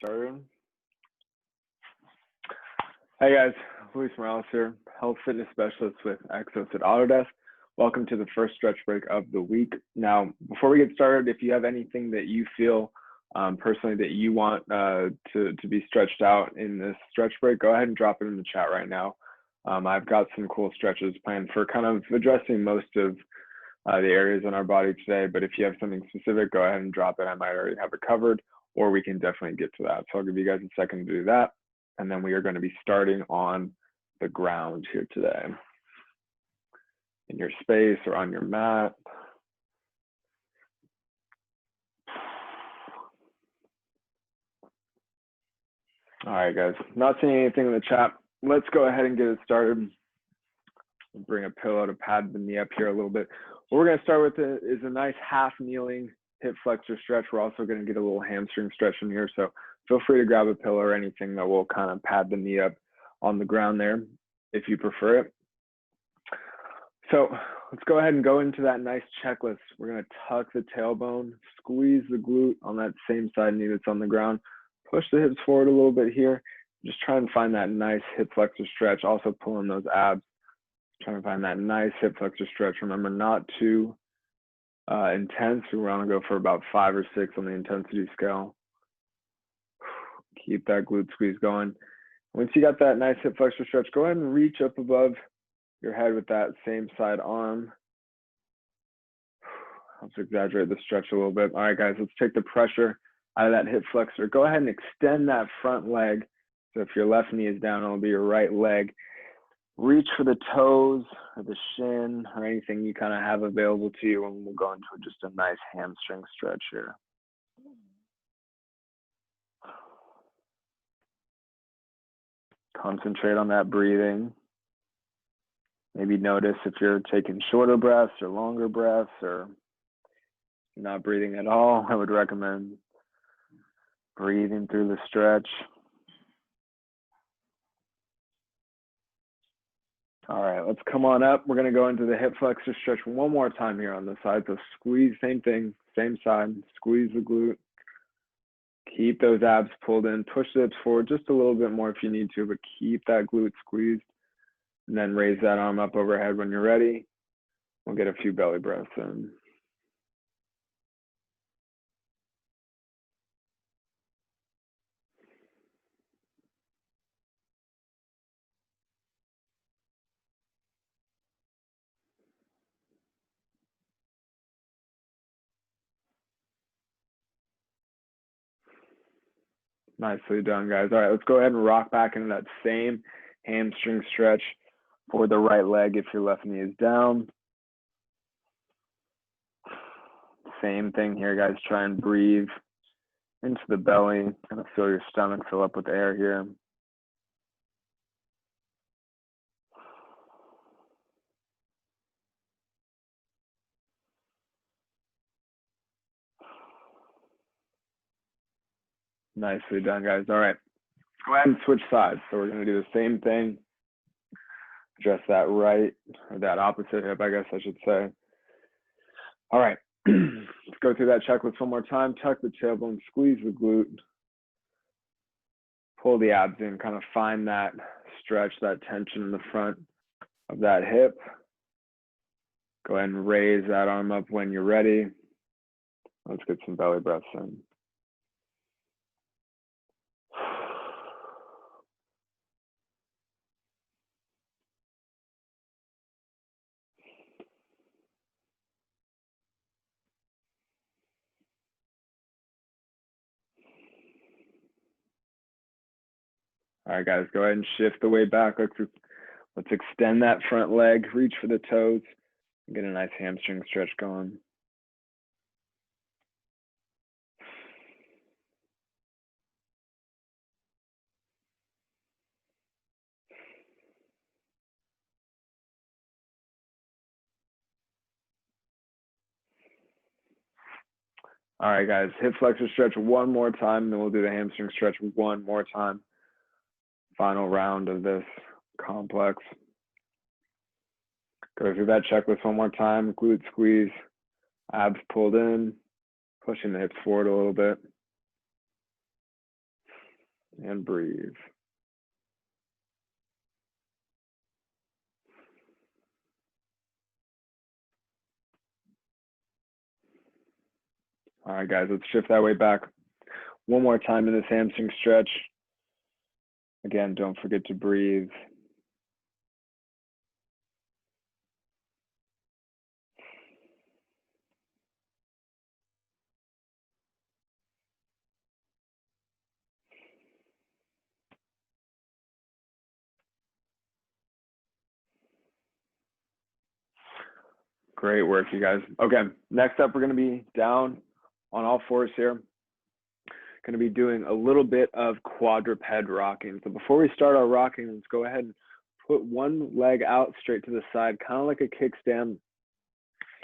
Started. Hey guys, Luis Morales here, health fitness specialist with Exos at Autodesk. Welcome to the first stretch break of the week. Now, before we get started, if you have anything that you feel personally that you want to be stretched out in this stretch break, go ahead and drop it in the chat right now. I've got some cool stretches planned for kind of addressing most of the areas in our body today, but if you have something specific, go ahead and drop it. I might already have it covered, or we can definitely get to that. So I'll give you guys a second to do that. And then we are going to be starting on the ground here today, in your space or on your mat. All right, guys, not seeing anything in the chat. Let's go ahead and get it started. I'll bring a pillow to pad the knee up here a little bit. What we're going to start with is a nice half kneeling hip flexor stretch. We're also going to get a little hamstring stretch in here. So feel free to grab a pillow or anything that will kind of pad the knee up on the ground there if you prefer it. So let's go ahead and go into that nice checklist. We're going to tuck the tailbone, squeeze the glute on that same side knee that's on the ground, push the hips forward a little bit here. Just try and find that nice hip flexor stretch, also pulling those abs. Trying to find that nice hip flexor stretch. Remember, not too intense. We want to go for about 5 or 6 on the intensity scale. Keep that glute squeeze going. Once you got that nice hip flexor stretch, go ahead and reach up above your head with that same side arm. Helps exaggerate the stretch a little bit. All right, guys, let's take the pressure out of that hip flexor. Go ahead and extend that front leg. So if your left knee is down, it'll be your right leg. Reach for the toes or the shin or anything you kind of have available to you, and we'll go into just a nice hamstring stretch here. Concentrate on that breathing. Maybe notice if you're taking shorter breaths or longer breaths, or you're not breathing at all. I would recommend breathing through the stretch. All right, let's come on up. We're going to go into the hip flexor stretch one more time here on the side. So squeeze, same thing, same side, squeeze the glute. Keep those abs pulled in, push the hips forward just a little bit more if you need to, but keep that glute squeezed. And then raise that arm up overhead when you're ready. We'll get a few belly breaths in. Nicely done, guys. All right, let's go ahead and rock back into that same hamstring stretch for the right leg if your left knee is down. Same thing here, guys. Try and breathe into the belly. Kind of feel your stomach fill up with air here. Nicely done, guys. All right, go ahead and switch sides. So we're going to do the same thing. Address that right, or that opposite hip, I guess I should say. All right, let's go through that checklist one more time. Tuck the tailbone, squeeze the glute, pull the abs in, kind of find that stretch, that tension in the front of that hip. Go ahead and raise that arm up when you're ready. Let's get some belly breaths in. All right, guys, go ahead and shift the weight back. Let's extend that front leg, reach for the toes, and get a nice hamstring stretch going. All right, guys, hip flexor stretch one more time, then we'll do the hamstring stretch one more time. Final round of this complex. Go through that checklist one more time. Glute squeeze, abs pulled in, pushing the hips forward a little bit. And breathe. All right, guys, let's shift that weight back. One more time in this hamstring stretch. Again, don't forget to breathe. Great work, you guys. Okay, next up, we're going to be down on all fours here. Going to be doing a little bit of quadruped rocking. So before we start our rocking, let's go ahead and put one leg out straight to the side, kind of like a kickstand.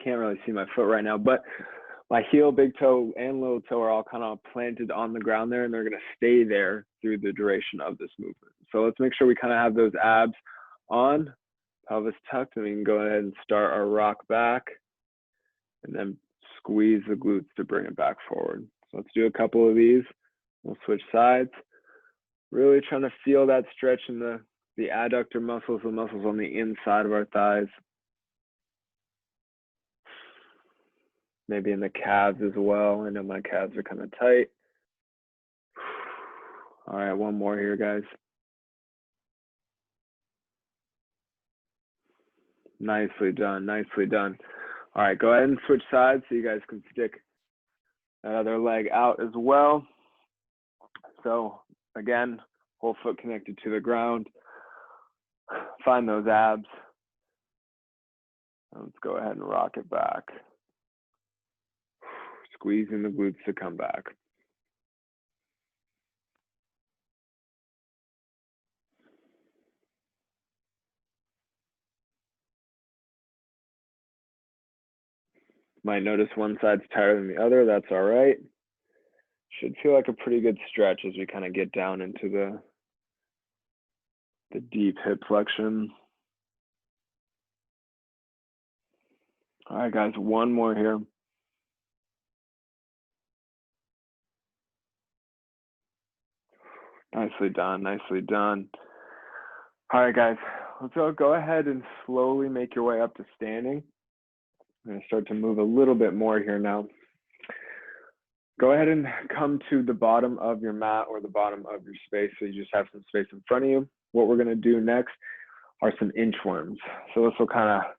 Can't really see my foot right now, but my heel, big toe, and little toe are all kind of planted on the ground there, and they're going to stay there through the duration of this movement. So let's make sure we kind of have those abs on, pelvis tucked, and we can go ahead and start our rock back, and then squeeze the glutes to bring it back forward. So let's do a couple of these. We'll switch sides. Really trying to feel that stretch in the adductor muscles, the muscles on the inside of our thighs. Maybe in the calves as well. I know my calves are kind of tight. All right, one more here, guys. Nicely done, nicely done. All right, go ahead and switch sides so you guys can stick that other leg out as well. So again, whole foot connected to the ground. Find those abs. Let's go ahead and rock it back. Squeezing the glutes to come back. Might notice one side's tighter than the other. That's all right. Should feel like a pretty good stretch as we kind of get down into the deep hip flexion. All right, guys, one more here. Nicely done, nicely done. All right, guys, let's go ahead and slowly make your way up to standing. I'm gonna start to move a little bit more here now. Go ahead and come to the bottom of your mat or the bottom of your space so you just have some space in front of you. What we're gonna do next are some inchworms. So this will kind of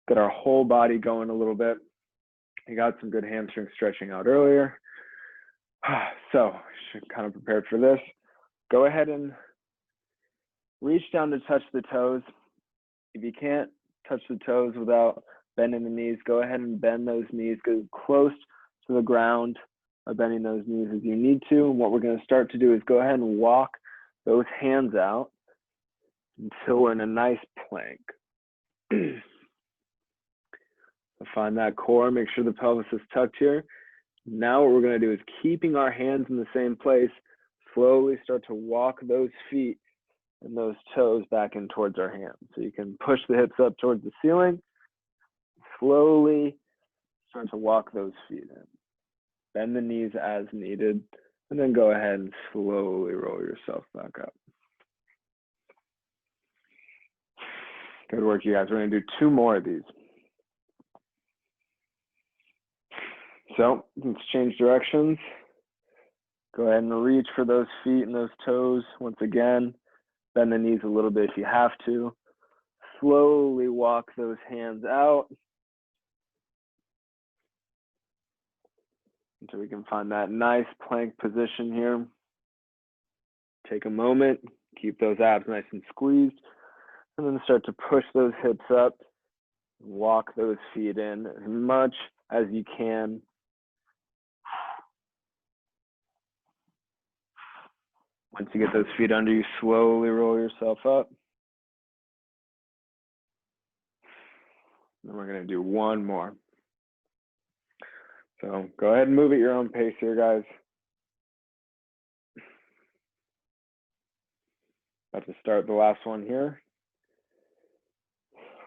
get our whole body going a little bit. You got some good hamstring stretching out earlier. So should kind of prepared for this. Go ahead and reach down to touch the toes. If you can't touch the toes without bending the knees, go ahead and bend those knees, go close to the ground by bending those knees as you need to. And what we're going to start to do is go ahead and walk those hands out until we're in a nice plank. So find that core, make sure the pelvis is tucked here. Now what we're going to do is, keeping our hands in the same place, slowly start to walk those feet and those toes back in towards our hands. So you can push the hips up towards the ceiling, slowly start to walk those feet in. Bend the knees as needed, and then go ahead and slowly roll yourself back up. Good work, you guys. We're gonna do 2 more of these. So let's change directions. Go ahead and reach for those feet and those toes. Once again, bend the knees a little bit if you have to. Slowly walk those hands out until we can find that nice plank position here. Take a moment, keep those abs nice and squeezed, and then start to push those hips up. Walk those feet in as much as you can. Once you get those feet under you, slowly roll yourself up. Then we're going to do 1 more. So go ahead and move at your own pace here, guys. About to start the last one here.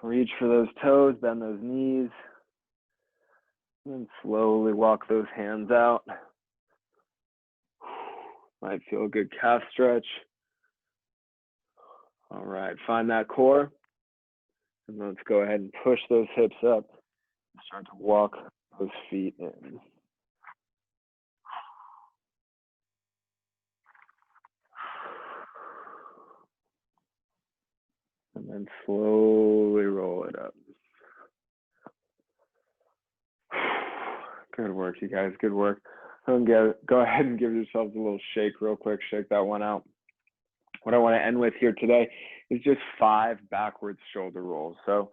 Reach for those toes, bend those knees, and slowly walk those hands out. Might feel a good calf stretch. All right, find that core. And let's go ahead and push those hips up. Start to walk those feet in. And then slowly roll it up. Good work, you guys, good work. Go ahead and give yourselves a little shake real quick, shake that one out. What I want to end with here today is just 5 backwards shoulder rolls. So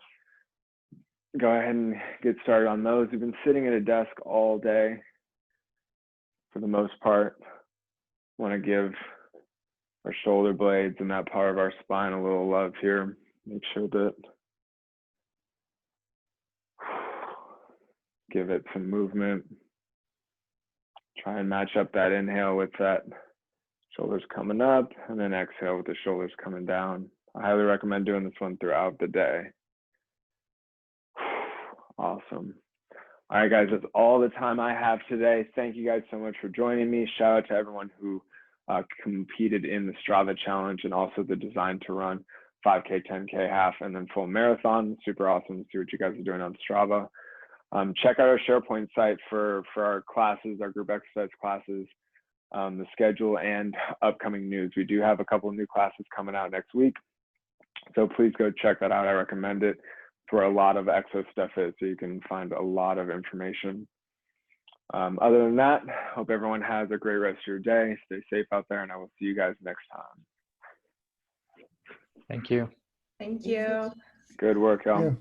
go ahead and get started on those. We've been sitting at a desk all day for the most part. Want to give our shoulder blades and that part of our spine a little love here. Make sure that give it some movement. Try and match up that inhale with that shoulders coming up, and then exhale with the shoulders coming down. I highly recommend doing this one throughout the day. Awesome. All right, guys, that's all the time I have today. Thank you guys so much for joining me. Shout out to everyone who competed in the Strava challenge and also the Design to Run 5K, 10K, half, and then full marathon. Super awesome to see what you guys are doing on Strava. Check out our SharePoint site for our classes, our group exercise classes, the schedule and upcoming news. We do have a couple of new classes coming out next week. So please go check that out. I recommend it for a lot of exo stuff is, so you can find a lot of information. Other than that, hope everyone has a great rest of your day. Stay safe out there, and I will see you guys next time. Thank you. Thank you. Good work, y'all. Yeah.